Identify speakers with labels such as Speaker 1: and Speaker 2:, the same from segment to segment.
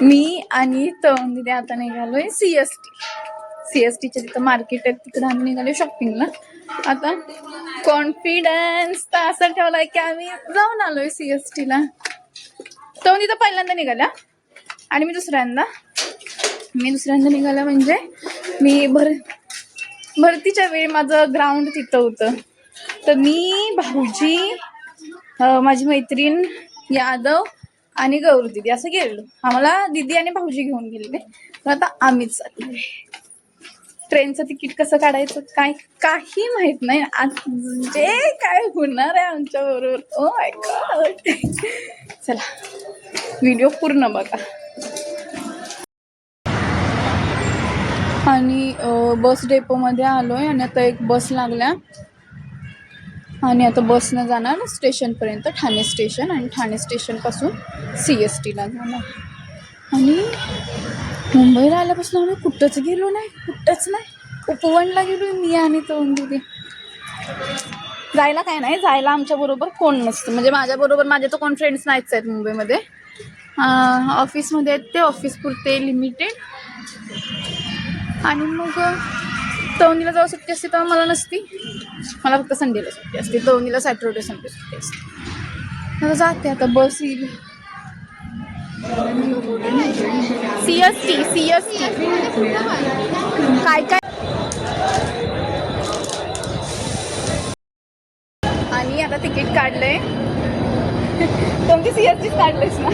Speaker 1: मी आणि तिथे आता निघालोय सीएसटीच्या तिथं मार्केट आहे, तिकडे आम्ही निघालोय शॉपिंगला. आता कॉन्फिडन्स तर असं ठेवलाय की आम्ही जाऊन आलोय सीएसटीला. तिथं पहिल्यांदा निघाला आणि मी दुसऱ्यांदा निघाला. म्हणजे मी भरतीच्या वेळी माझं ग्राउंड तिथं होतं, तर मी, भाऊजी, माझी मैत्रीण यादव आणि गौरी दिदी असं गेलेलो. आम्हाला दिदी आणि भाऊजी घेऊन गेलेले. तर आता आम्हीच चाललोय. ट्रेनचं तिकीट कसं काढायचं काय काही माहित नाही. आज जे काय होणार आहे आमच्या बरोबर, ओ माय गॉड. चला व्हिडिओ पूर्ण बघा. आणि बस डेपोमध्ये आलोय आणि आता एक बस लागल्या आणि आता बसनं जाणार स्टेशनपर्यंत, ठाणे स्टेशन, आणि ठाणे स्टेशनपासून सीएसटीला जाणार. आणि मुंबईला आल्यापासून आम्ही कुठंच गेलो नाही, उपवनला गेलो मी आणि दिदी. जायला काय नाही, जायला आमच्या बरोबर कोण नसतं. म्हणजे माझ्या बरोबर माझे तर कोण फ्रेंड्स नाहीच आहेत मुंबईमध्ये. ऑफिसमध्ये आहेत ते, ऑफिस पुरते लिमिटेड. आणि मग तवनीला जेव्हा सुट्टी असते तेव्हा मला नसती, मला फक्त संडेला सुट्टी असते. तवनीला सॅटरडे संडे सुट्टी असते. आता जाते, आता बस येईल. सीएसटी काय आणि आता तिकीट काढलंय. तुमची सीएसटीच काढलंयस ना?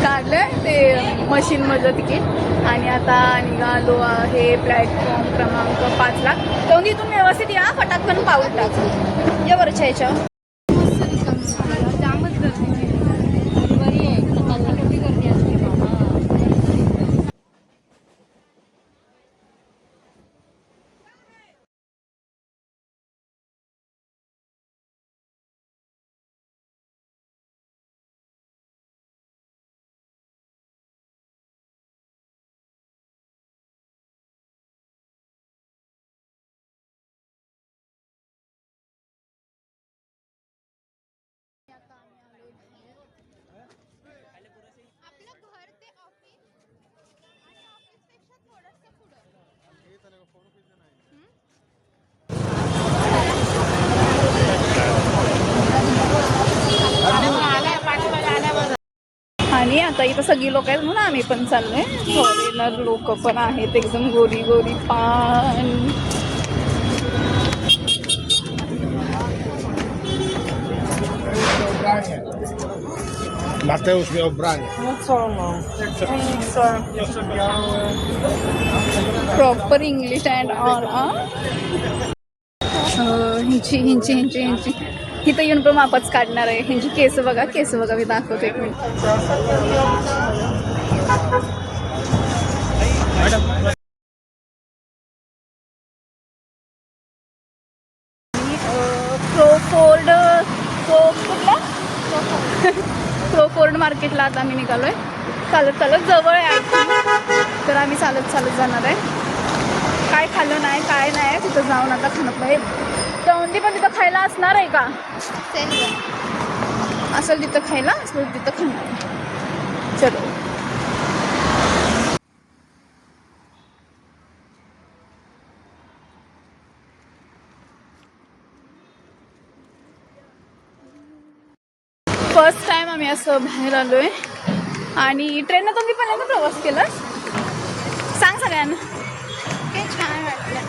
Speaker 1: काढलंय ते मशीनमधलं तिकीट. आणि आता निघालो आहे प्लॅटफॉर्म क्रमांक 5ला. तर इथून व्यवस्थित या, फटाकन पाऊल टाक या वरच्या ह्याच्यावर. आणि आता इथं सगळी लोक आहेत म्हणून आम्ही पण चाललोय. फॉरेनर लोक पण आहेत, एकदम गोरी गोरी पान.
Speaker 2: Mateus meu Brian.
Speaker 1: Proper English and all. हिंची इथं येऊन पण मापच काढणार आहे. ह्यांची केस बघा मी दाखवते एक मिनिट. प्रोफोर्ड मार्केटला आता आम्ही निघालोय. चालत जवळ आहे, तर आम्ही चालत जाणार आहे. काय खाल्लं नाही काय नाही, तिथं जाऊन आता खाणं पाहिजे. तवंदी पण तिथं खायला असणार आहे का? असेल तिथं खायला, असेल तिथं खाणार. चलो फर्स्ट टाइम आम्ही असं बाहेर आलोय. आणि ट्रेननं तुम्ही पहिल्यांदा प्रवास केला? सांग सगळ्यांना. छान वाटलं.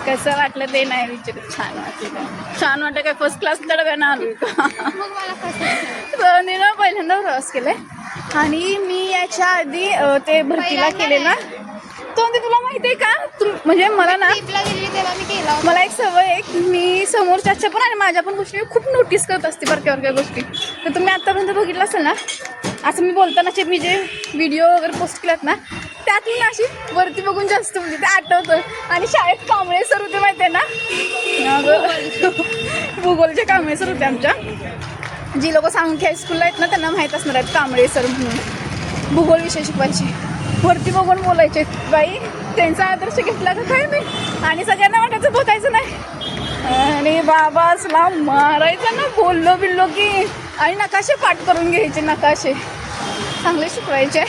Speaker 1: कसं वाटलं ते नाही विचारत. छान वाटलं काय? फर्स्ट क्लास डब्यानं आलोय का? पहिल्यांदा प्रवास केलाय. आणि मी याच्या आधी ते भरतीला केले ना, तो तुला माहिती आहे का? म्हणजे मला ना, मला एक सवय आहे की मी समोरच्याच्या पण आणि माझ्या पण गोष्टी खूप नोटीस करत असते, बरक्या गोष्टी. तर तुम्ही आतापर्यंत बघितलं असेल ना, असं मी बोलतानाचे मी जे व्हिडिओ वगैरे पोस्ट केलात ना, त्यातून अशी वरती बघून जास्त म्हणजे ते आठवतं. आणि शाळेत कांबळे सर होते माहिती आहे ना, भूगोलचे कांबळे सर होते आमच्या. जी लोक सांख्य हायस्कूलला आहेत ना त्यांना माहीत असणार आहेत कांबळे सर म्हणून. भूगोल विषय शिकवायचे, वरती बघून बोलायचे. बाई त्यांचा आदर्श घेतला का काय मी. आणि सगळ्यांना वाटायचं बोलायचं नाही, आणि बाबासला मारायचं ना बोललो की. आणि नकाशे पाठ करून घ्यायचे, नकाशे. चांगले शिकवायचे.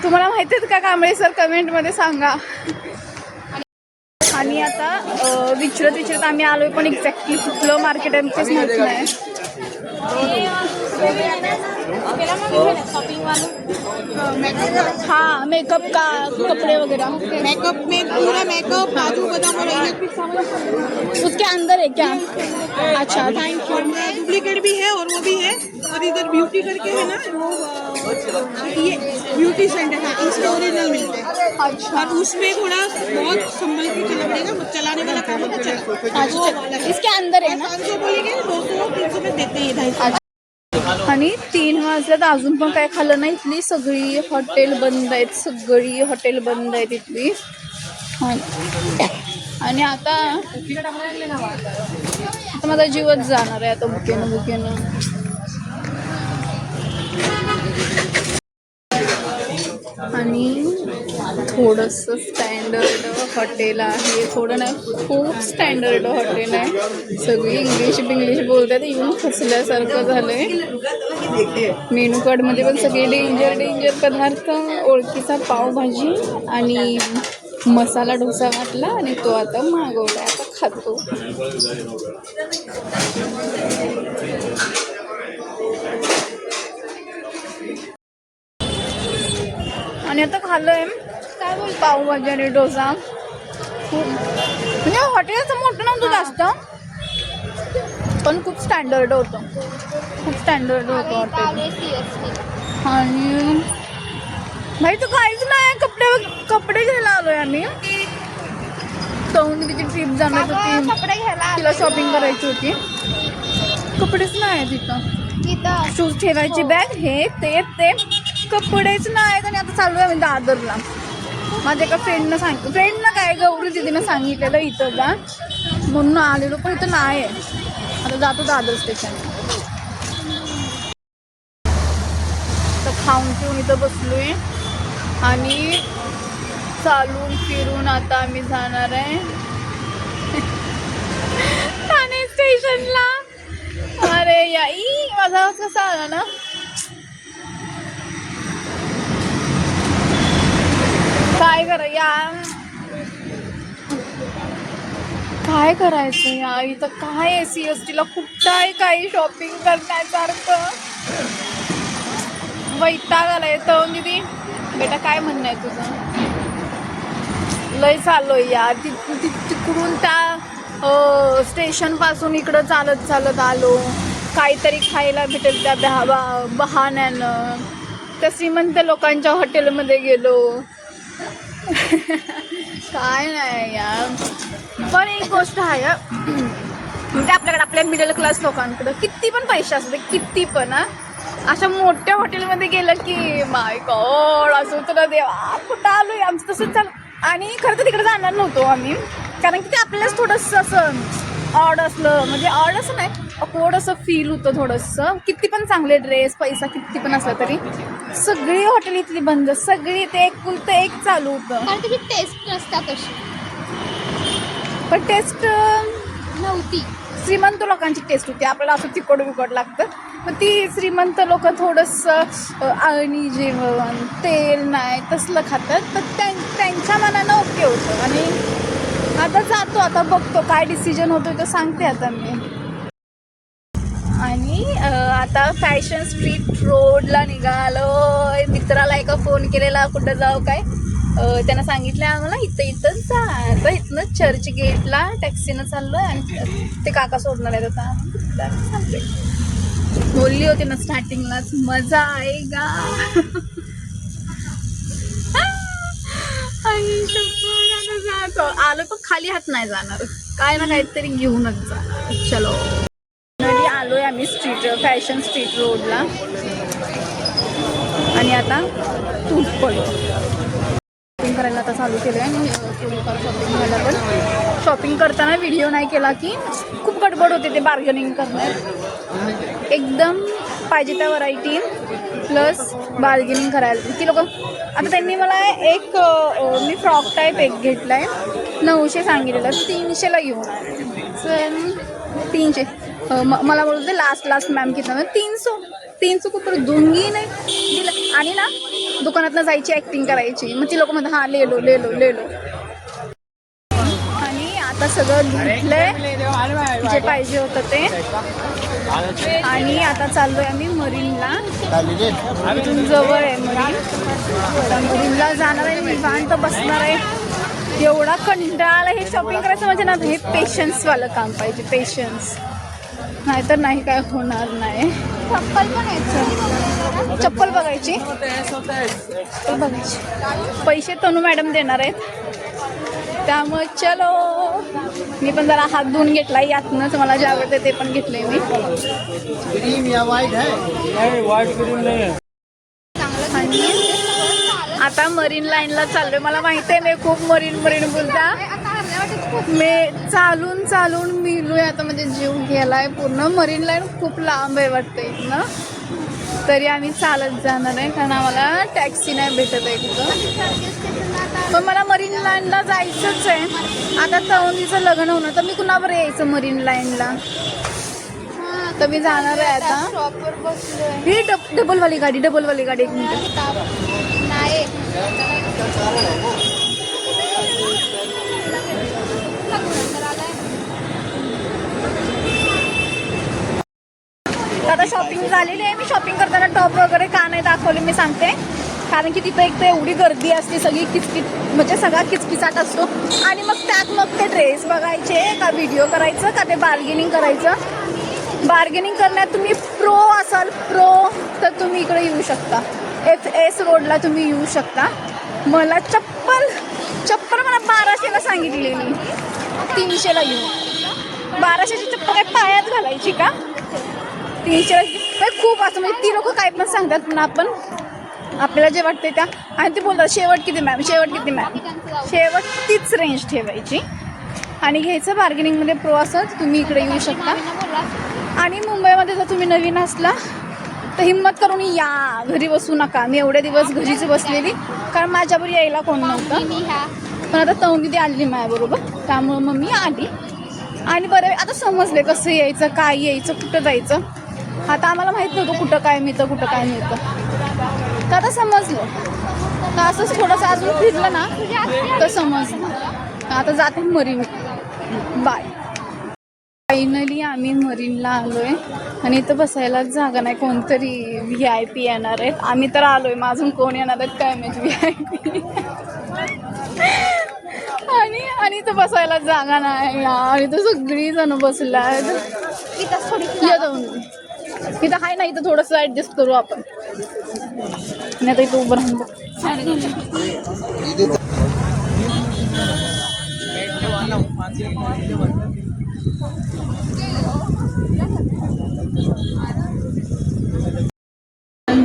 Speaker 1: तुम्हाला माहिती आहेत का कांबळे सर? कमेंटमध्ये सांगा. आणि आता विचारत आम्ही आलोय, पण एक्झॅक्टली कुठलं मार्केट आहे तेच माहिती नाही. हाँ मेकअप का कपड़े वगैरह.
Speaker 2: मेकअप में पूरा मेकअप काजू बादाम और इलेक्ट्रिक सामान
Speaker 1: उसके अंदर है क्या? अच्छा थैंक यू.
Speaker 2: डुप्लीकेट भी है और वो भी है. और इधर ब्यूटी करके है ना, वो ये ब्यूटी सेंटर है, इसमें ओरिजिनल मिलते हैं.
Speaker 1: अच्छा
Speaker 2: और उसमें थोड़ा बहुत संभल के चलना पड़ेगा, चलाने वाला काम होता चला.
Speaker 1: अच्छा इसके अंदर आहे ना.
Speaker 2: 500 बोलेंगे 200-300 में देते हैं. 250.
Speaker 1: आणि 3 वाजल्यात अजून पण काय खाल्लं नाही. इथली सगळी हॉटेल बंद आहेत, सगळी हॉटेल बंद आहेत इथली. आणि आता माझा जीवच जाणार आहे आता बुकेनं. आणि थोडंसं स्टँडर्ड हॉटेल आहे. थोडं नाही, खूप स्टँडर्ड हॉटेल आहे. सगळी इंग्लिश बोलतात, येऊन फसल्यासारखं झालंय. मेनू कार्डमध्ये पण सगळे डेंजर पदार्थ. ओळखीचा पावभाजी आणि मसाला डोसा घातला आणि तो आता मागवला, आता खातो. आणि आता खाल्लंय काय बोल, पावभाजी आणि डोसा. खूप म्हणजे हॉटेलचं मोठं नव्हतं जास्त, पण खूप स्टँडर्ड होतं. हॉटेल. आणि भाई तर काहीच नाही. कपडे घ्यायला आलोय आम्ही. तिची ट्रिप जाणार होती, कपडे घ्यायला तिला शॉपिंग करायची होती. कपडेच नाही तिथं. शूज ठेवायची बॅग, हे ते कपडेच नाही. आणि आता चालू आहे आम्ही दादरला. माझ्या एका फ्रेंडनं काय गौरी दिदीनं सांगितलेलं इथं जा म्हणून आलेलो, पण इथं नाही आहे. आता जातो दादर स्टेशन. तर खाऊन पिऊन इथं बसलोय आणि चालून फिरून आता आम्ही जाणार आहे ठाणे स्टेशनला. अरे याई माझा कसा आला ना. काय करायचं या इथं? काय आहे CST ला? कुठं आहे काही शॉपिंग करण्यासारखं? वैताग आलाय. तर दिदी बेटा काय म्हणणं आहे तुझं? लय चाललोय यार. तिकडून त्या स्टेशन पासून इकडं चालत आलो. काहीतरी खायला भेटेल त्या बहाण्यानं. त्या श्रीमंत लोकांच्या हॉटेलमध्ये गेलो. काय नाही यार. पण एक गोष्ट आहे म्हणजे आपल्याकडे, आपल्या मिडल क्लास लोकांकडं किती पण पैसे असते, किती पण अशा मोठ्या हॉटेलमध्ये गेलं की माय गॉड असं होतं ना, देवा कुठं आलोय. आमचं तसंच चालू. आणि खरं तर तिकडे जाणार नव्हतो आम्ही, कारण की ते आपल्यालाच थोडंसं असं ऑड असलं, म्हणजे ऑड असं नाही, अकवर्ड असं फील होतं थोडंसं. किती पण चांगले ड्रेस, पैसा किती पण असला तरी सगळी हॉटेल इथली बंद. सगळी ते एक चालू होतं.
Speaker 3: कारण त्याची टेस्ट नसतात तशी.
Speaker 1: पण टेस्ट
Speaker 3: नव्हती.
Speaker 1: श्रीमंत लोकांची टेस्ट होती. आपल्याला असं तिखट लागतं. पण ती श्रीमंत लोक थोडंसं अळणी जेवण, तेल नाही तसलं खातात. तर त्यांच्या मनानं ओके होतं. आणि आता जातो, आता बघतो काय डिसिजन होतो तर सांगते आता मी. आणि आता फॅशन स्ट्रीट रोडला निघालो. मित्राला एका फोन केलेला कुठं जाऊ काय. त्यांना सांगितलं आम्हाला इथं जा. तर इथनं चर्च गेटला टॅक्सीनं चाललोय आणि ते काका सोडणार आहेत आता. सांगते बोलली होती ना स्टार्टिंगलाच, मजा आएगा. जातो आलो पण खाली हात नाही जाणार, काय ना काहीतरी घेऊनच जाणार. चलो आलोय आम्ही फॅशन स्ट्रीट रोडला. आणि आता तूच पडतो शॉपिंग करायला. आता चालू केलं आहे थोडीफार शॉपिंग करायला. पण शॉपिंग करताना व्हिडिओ नाही केला की खूप गडबड होते ते बार्गेनिंग करण्यात. एकदम पाहिजे त्या व्हरायटी प्लस बार्गेनिंग करायला ती लोक. आता त्यांनी मला एक मी फ्रॉक टाईप एक घेतला आहे 900 सांगितलेलं, 300ला घेऊन आहे. 300 मला बोलते लास्ट मॅम कितना 300. तीन कुत्र दूंगी नाही दिलं. आणि ना दुकानात जायची ऍक्टिंग करायची, मग ती लोक म्हणतात हा ले लो ले लो ले लो. आणि आता सगळं घेतलंय जे पाहिजे होतं ते. आणि आता चाललोय आम्ही मरीनला. इथून जवळ आहे मरीन. आता मरीनला जाणार आहे, निवांत बसणार आहे. एवढा कंटाळा हे शॉपिंग करायचं म्हणजे ना, हे पेशन्सवालं काम पाहिजे, पेशन्स. नाहीतर नाही काय होणार नाही.
Speaker 3: चप्पल पण आहे.
Speaker 1: चप्पल बघायची, चप्पल बघायची. पैसे तनू मॅडम देणार आहेत, त्यामुळे चलो. मी पण जरा हात धुवून घेतलाय यातनंच, मला जे आवडते ते पण घेतलंय मी.
Speaker 4: क्रीम या व्हाइट है? नहीं, व्हाइट क्रीम नहीं है.
Speaker 1: आणि आता मरीन लाईनला चाललोय. मला माहिती आहे मी खूप मरीन बोलता. मी चालून चालून मिलोय आता, म्हणजे जीव गेलाय पूर्ण. मरीन लाईन खूप लांब आहे वाटते ना, तरी आम्ही चालत जाणार आहे कारण आम्हाला टॅक्सी नाही भेटत आहे तिथं. पण मला मरीन लाईनला जायचंच आहे. आता तवंदीचं लग्न होणं तर मी कुणावर यायचं मरीन लाईनला. तर मी जाणार आहे आता.
Speaker 3: शॉपवर बसलोय.
Speaker 1: ही डबलवाली गाडी. एक मिनिट.
Speaker 3: नाही
Speaker 1: आता शॉपिंग झालेली आहे. मी शॉपिंग करताना टॉप वगैरे का नाही दाखवले मी सांगते, कारण की तिथं एक तर एवढी गर्दी असते, सगळी किचकिच, म्हणजे सगळा किचकिचाट असतो. आणि मग त्यात मग ते ड्रेस बघायचे का व्हिडिओ करायचं का ते बार्गेनिंग करायचं. बार्गेनिंग करण्यात तुम्ही प्रो असाल तर तुम्ही इकडे येऊ शकता. FS रोडला तुम्ही येऊ शकता. मला चप्पल मला 1200ला सांगितलेली, 300ला येऊ. 1200ची चप्पल काय पायात घालायची का? 300ला खूप असं, म्हणजे ती लोक काय पण सांगतात, पण आपण आपल्याला जे वाटते त्या. आणि ते बोलतात शेवट किती मॅम, शेवट तीच रेंज ठेवायची आणि घ्यायचं. बार्गेनिंगमध्ये प्रो असाल तुम्ही इकडे येऊ शकता. आणि मुंबईमध्ये जर तुम्ही नवीन असला तर हिंमत करून या, घरी बसू नका. मी एवढे दिवस घरीच बसलेली कारण माझ्यावर यायला कोण नव्हतं. पण आता तवंदी आली माझ्याबरोबर, त्यामुळं मग मी आली. आणि बरं आता समजले कसं यायचं, काय यायचं, कुठं जायचं. आता आम्हाला माहीत नव्हतं कुठं काय मिळतं तर आता समजलं. तर असंच थोडंसं अजून फिरलं ना तर समजलं. आता जाते मरीन. बाय. फायनली आम्ही मरीनला आलोय आणि इथं बसायलाच जागा नाही. कोणतरी VIP येणार आहेत. आम्ही तर आलोय, माझून कोण येणार आहेत काय माहिती VIP. आणि इथं बसायला जागा नाही आणि इथं सगळी जण बसला आहेत. इथं आहे ना, इथं थोडंसं ॲडजस्ट करू आपण. आणि आता इथं उभं राहून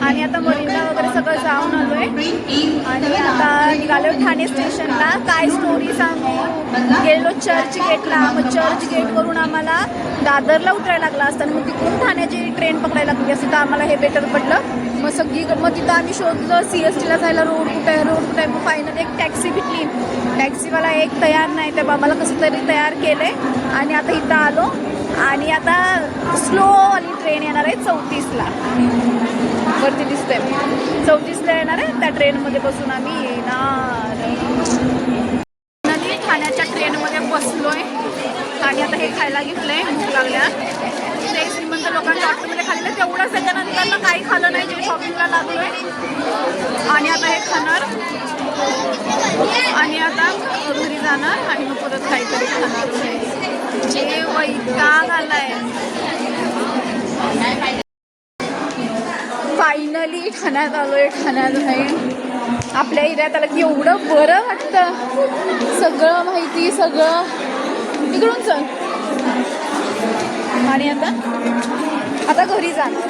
Speaker 1: आणि आता मरीनला वगैरे सगळं जाऊन आलोय आणि आता निघालो ठाणे स्टेशनला. काय स्टोरी सांगू, गेलो चर्च गेटला. मग चर्च गेटवरून आम्हाला दादरला उतरायला लागला असताना मग तिकडून ठाण्याची ट्रेन पकडायला लागली असती, तर आम्हाला हे बेटर पडलं. मग तिथं आम्ही शोधलं CSTला जायला रोड कुठे आहे. मग फायनली एक टॅक्सी भेटली. टॅक्सीवाला एक तयार नाही, त्या बाबाला कसं तरी तयार केले आणि आता इथं आलो. आणि आता स्लो आणि ट्रेन येणार आहे 34ला. वरती दिसतंय 34ला येणार आहे. त्या ट्रेनमध्ये बसून आम्ही येणार. ठाण्याच्या ट्रेनमध्ये बसलोय आणि आता हे खायला घेतलंय. भूक लागल्या. ते श्रीमंत लोकांच्या हॉटेलमध्ये खाल्लं तेवढंच. त्याच्यानंतर काही खाल्लं नाही, जे शॉपिंगला लागलोय. आणि आता हे खाणार आणि आता घरी जाणार आणि मग परत काहीतरी खाणार. जे वैताग आलाय. फायनली ठाण्यात आलोय. ठाण्यात नाही आपल्या एरियात आलं की एवढं बरं वाटतं. सगळं माहिती, सगळं इकडून चल. आणि आता घरी जाणार.